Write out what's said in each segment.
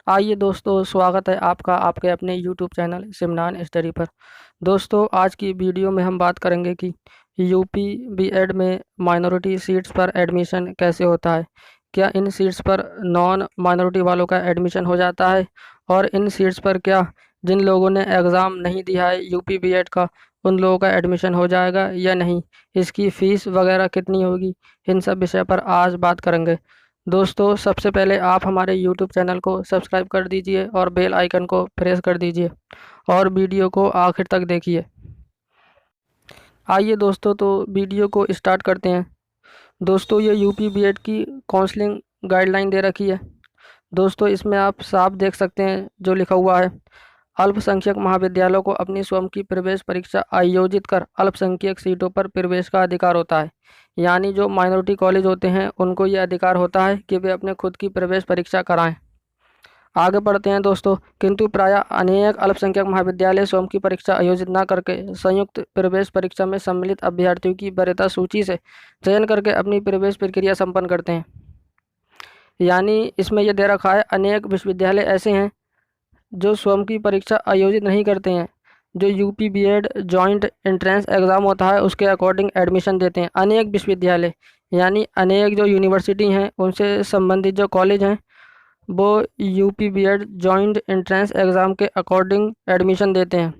आइए दोस्तों, स्वागत है आपका आपके अपने यूट्यूब चैनल सिमनान स्टडी पर। दोस्तों, आज की वीडियो में हम बात करेंगे कि यूपी बीएड में माइनॉरिटी सीट्स पर एडमिशन कैसे होता है। क्या इन सीट्स पर नॉन माइनॉरिटी वालों का एडमिशन हो जाता है, और इन सीट्स पर क्या जिन लोगों ने एग्ज़ाम नहीं दिया है यूपी बीएड का, उन लोगों का एडमिशन हो जाएगा या नहीं, इसकी फ़ीस वगैरह कितनी होगी, इन सब विषय पर आज बात करेंगे। दोस्तों, सबसे पहले आप हमारे यूट्यूब चैनल को सब्सक्राइब कर दीजिए और बेल आइकन को प्रेस कर दीजिए और वीडियो को आखिर तक देखिए। आइए दोस्तों, तो वीडियो को स्टार्ट करते हैं। दोस्तों, ये यूपी बीएड की काउंसलिंग गाइडलाइन दे रखी है। दोस्तों, इसमें आप साफ देख सकते हैं जो लिखा हुआ है, अल्पसंख्यक महाविद्यालयों को अपनी स्वयं की प्रवेश परीक्षा आयोजित कर अल्पसंख्यक सीटों पर प्रवेश का अधिकार होता है। यानी जो माइनॉरिटी कॉलेज होते हैं उनको ये अधिकार होता है कि वे अपने खुद की प्रवेश परीक्षा कराएं। आगे बढ़ते हैं दोस्तों। किंतु प्रायः अनेक अल्पसंख्यक महाविद्यालय स्वयं की परीक्षा आयोजित न करके संयुक्त प्रवेश परीक्षा में सम्मिलित अभ्यर्थियों की वरीयता सूची से चयन करके अपनी प्रवेश प्रक्रिया संपन्न करते हैं। यानी इसमें यह दे रखा है, अनेक विश्वविद्यालय ऐसे हैं जो स्वयं की परीक्षा आयोजित नहीं करते हैं, जो UP BEd joint entrance exam होता है उसके अकॉर्डिंग एडमिशन देते हैं। अनेक विश्वविद्यालय यानी अनेक जो यूनिवर्सिटी हैं उनसे संबंधित जो कॉलेज हैं वो UP BEd joint entrance exam के अकॉर्डिंग एडमिशन देते हैं।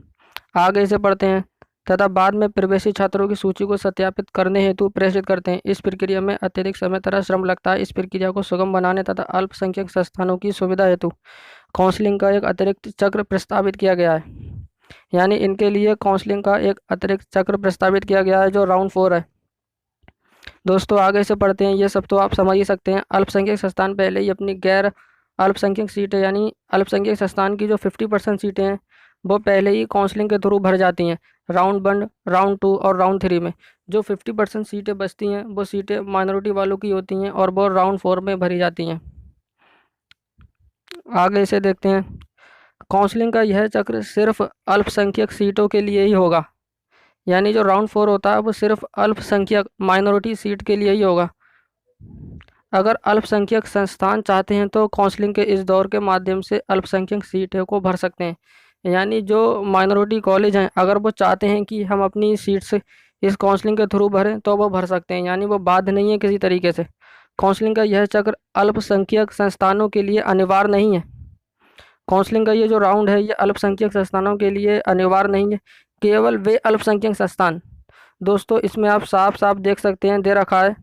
आगे से पढ़ते हैं। तथा बाद में प्रवेशी छात्रों की सूची को सत्यापित करने हेतु प्रेषित करते हैं। इस प्रक्रिया में अतिरिक्त समय तथा श्रम लगता है। इस प्रक्रिया को सुगम बनाने तथा अल्पसंख्यक संस्थानों की सुविधा हेतु काउंसलिंग का एक अतिरिक्त चक्र प्रस्तावित किया गया है। यानी इनके लिए काउंसलिंग का एक अतिरिक्त चक्र प्रस्तावित किया गया है जो राउंड 4 है। दोस्तों, आगे से पढ़ते हैं। ये सब तो आप समझ ही सकते हैं। अल्पसंख्यक संस्थान पहले ही अपनी गैर अल्पसंख्यक सीटें यानी अल्पसंख्यक संस्थान की जो 50% सीटें हैं वो पहले ही काउंसलिंग के थ्रू भर जाती हैं। राउंड 1, राउंड 2 और राउंड 3 में जो 50% सीटें बचती हैं वो सीटें माइनॉरिटी वालों की होती हैं और वो राउंड 4 में भरी जाती हैं। आगे से देखते हैं। काउंसलिंग का यह चक्र सिर्फ अल्पसंख्यक सीटों के लिए ही होगा। यानी जो राउंड 4 होता है वो सिर्फ अल्पसंख्यक माइनॉरिटी सीट के लिए ही होगा। अगर अल्पसंख्यक संस्थान चाहते हैं तो काउंसलिंग के इस दौर के माध्यम से अल्पसंख्यक सीटों को भर सकते हैं। यानी जो माइनॉरिटी कॉलेज हैं अगर वो चाहते हैं कि हम अपनी सीट से इस काउंसलिंग के थ्रू भरें तो वो भर सकते हैं। यानी वो बाध्य नहीं है किसी तरीके से। काउंसलिंग का यह चक्र अल्पसंख्यक संस्थानों के लिए अनिवार्य नहीं है। काउंसलिंग का ये जो राउंड है ये अल्पसंख्यक संस्थानों के लिए अनिवार्य नहीं है, केवल वे अल्पसंख्यक संस्थान। दोस्तों, इसमें आप साफ साफ देख सकते हैं, दे रखा है,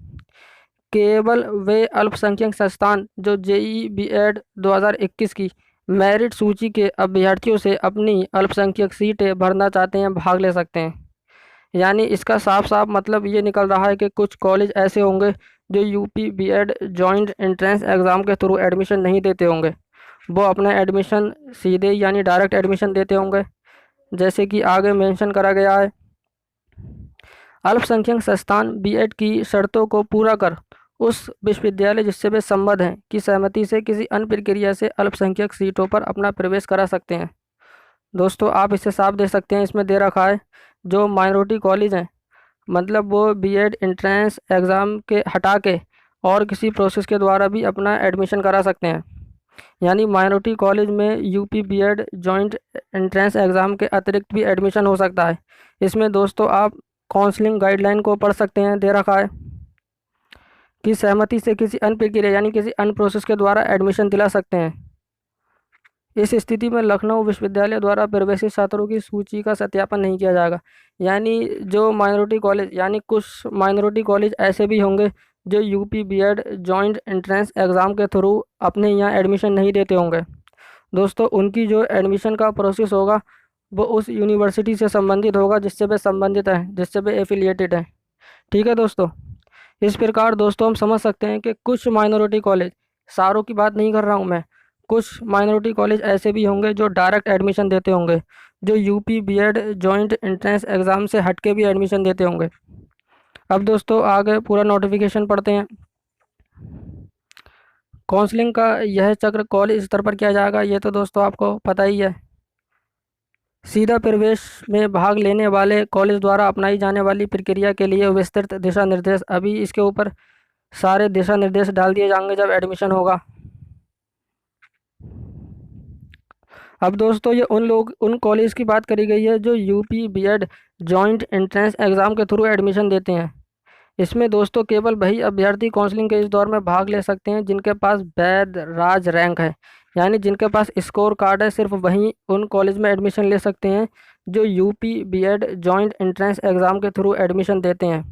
केवल वे अल्पसंख्यक संस्थान जो जेईई बीएड 2021 की मेरिट सूची के अभ्यर्थियों से अपनी अल्पसंख्यक सीटें भरना चाहते हैं भाग ले सकते हैं। यानी इसका साफ साफ मतलब ये निकल रहा है कि कुछ कॉलेज ऐसे होंगे जो UP BEd joint entrance exam के थ्रू एडमिशन नहीं देते होंगे, वो अपना एडमिशन सीधे यानी डायरेक्ट एडमिशन देते होंगे। जैसे कि आगे मेंशन करा गया है, अल्पसंख्यक संस्थान बीएड की शर्तों को पूरा कर उस विश्वविद्यालय जिससे वे संबद्ध हैं की सहमति से किसी अन्य प्रक्रिया से अल्पसंख्यक सीटों पर अपना प्रवेश करा सकते हैं। दोस्तों, आप इसे साफ दे सकते हैं, इसमें दे रखा है जो माइनॉरिटी कॉलेज हैं मतलब वो बीएड एंट्रेंस एग्ज़ाम के हटा के और किसी प्रोसेस के द्वारा भी अपना एडमिशन करा सकते हैं। यानी माइनॉरिटी कॉलेज में UP BEd joint entrance exam के अतिरिक्त भी एडमिशन हो सकता है। इसमें दोस्तों आप काउंसलिंग गाइडलाइन को पढ़ सकते हैं, दे रखा है कि सहमति से किसी अन्य प्रक्रिया यानी किसी अन्य प्रोसेस के द्वारा एडमिशन दिला सकते हैं। इस स्थिति में लखनऊ विश्वविद्यालय द्वारा प्रवेशी छात्रों की सूची का सत्यापन नहीं किया जाएगा। यानी जो माइनॉरिटी कॉलेज यानी कुछ माइनॉरिटी कॉलेज ऐसे भी होंगे जो UP BEd joint entrance exam के थ्रू अपने यहाँ एडमिशन नहीं देते होंगे। दोस्तों, उनकी जो एडमिशन का प्रोसेस होगा वो उस यूनिवर्सिटी से संबंधित होगा जिससे वे संबंधित हैं, जिससे वे एफिलिएटेड हैं। ठीक है दोस्तों। इस प्रकार दोस्तों हम समझ सकते हैं कि कुछ माइनॉरिटी कॉलेज, सारों की बात नहीं कर रहा हूँ मैं, कुछ माइनॉरिटी कॉलेज ऐसे भी होंगे जो डायरेक्ट एडमिशन देते होंगे, जो UP BEd joint entrance exam से हट के भी एडमिशन देते होंगे। अब दोस्तों आगे पूरा नोटिफिकेशन पढ़ते हैं। काउंसलिंग का यह चक्र कॉलेज स्तर पर किया जाएगा, ये तो दोस्तों आपको पता ही है। सीधा प्रवेश में भाग लेने वाले कॉलेज द्वारा अपनाई जाने वाली प्रक्रिया के लिए विस्तृत दिशा निर्देश, अभी इसके ऊपर सारे दिशा निर्देश डाल दिए जाएंगे जब एडमिशन होगा। अब दोस्तों ये उन कॉलेज की बात करी गई है जो UP BEd joint entrance exam के थ्रू एडमिशन देते हैं। इसमें दोस्तों केवल वही अभ्यर्थी काउंसलिंग के इस दौर में भाग ले सकते हैं जिनके पास वैध राज रैंक है, यानी जिनके पास स्कोर कार्ड है, सिर्फ वही उन कॉलेज में एडमिशन ले सकते हैं जो UP BEd joint entrance exam के थ्रू एडमिशन देते हैं।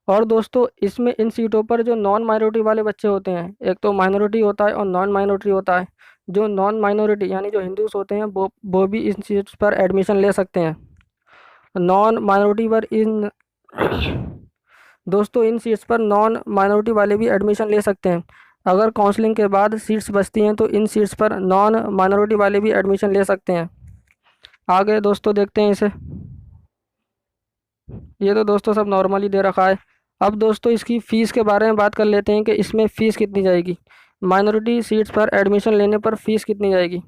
और दोस्तों इसमें इन सीटों पर जो नॉन माइनॉरिटी वाले बच्चे होते हैं, एक तो माइनॉरिटी होता है और नॉन माइनॉरिटी होता है, जो नॉन माइनॉरिटी यानी जो हिंदूस होते हैं वो भी इन सीट्स पर एडमिशन ले सकते हैं। नॉन माइनॉरिटी पर इन दोस्तों इन सीट्स पर नॉन माइनॉरिटी वाले भी एडमिशन ले सकते हैं। अगर काउंसलिंग के बाद सीट्स बचती हैं तो इन सीट्स पर नॉन माइनॉरिटी वाले भी एडमिशन ले सकते हैं। आगे दोस्तों देखते हैं इसे। ये तो दोस्तों सब नॉर्मली दे रखा है। अब दोस्तों इसकी फ़ीस के बारे में बात कर लेते हैं कि इसमें फ़ीस कितनी जाएगी। माइनॉरिटी सीट्स पर एडमिशन लेने पर फ़ीस कितनी जाएगी।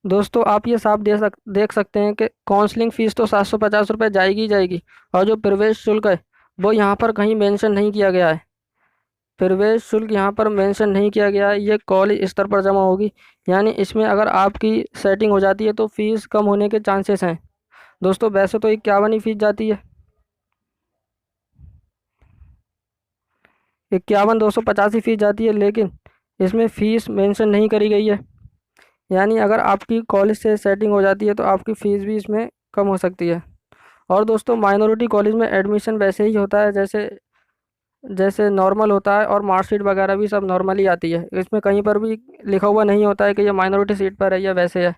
दोस्तों आप ये साफ देख सकते हैं कि काउंसलिंग फ़ीस तो 750 रुपये जाएगी ही जाएगी, और जो प्रवेश शुल्क है वो यहाँ पर कहीं मेंशन नहीं किया गया है। प्रवेश शुल्क यहाँ पर मेंशन नहीं किया गया है, ये कॉलेज स्तर पर जमा होगी, यानी इसमें अगर आपकी सेटिंग हो जाती है तो फ़ीस कम होने के चांसेस हैं। दोस्तों वैसे तो 51 ही फीस जाती है, 51,250 ही फीस जाती है, लेकिन इसमें फ़ीस मेंशन नहीं करी गई है। यानी अगर आपकी कॉलेज से सेटिंग हो जाती है तो आपकी फ़ीस भी इसमें कम हो सकती है। और दोस्तों माइनॉरिटी कॉलेज में एडमिशन वैसे ही होता है जैसे जैसे नॉर्मल होता है, और मार्कशीट वगैरह भी सब नॉर्मली आती है। इसमें कहीं पर भी लिखा हुआ नहीं होता है कि ये माइनॉरिटी सीट पर है या वैसे है।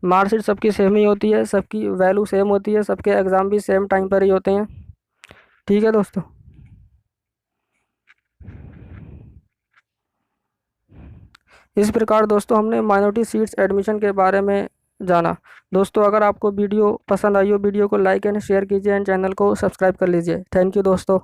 मार्कशीट सबकी सेम ही होती है, सबकी वैल्यू सेम होती है, सबके एग्ज़ाम भी सेम टाइम पर ही होते हैं। ठीक है दोस्तों। इस प्रकार दोस्तों हमने माइनॉरिटी सीट्स एडमिशन के बारे में जाना। दोस्तों अगर आपको वीडियो पसंद आई हो, वीडियो को लाइक एंड शेयर कीजिए एंड चैनल को सब्सक्राइब कर लीजिए। थैंक यू दोस्तों।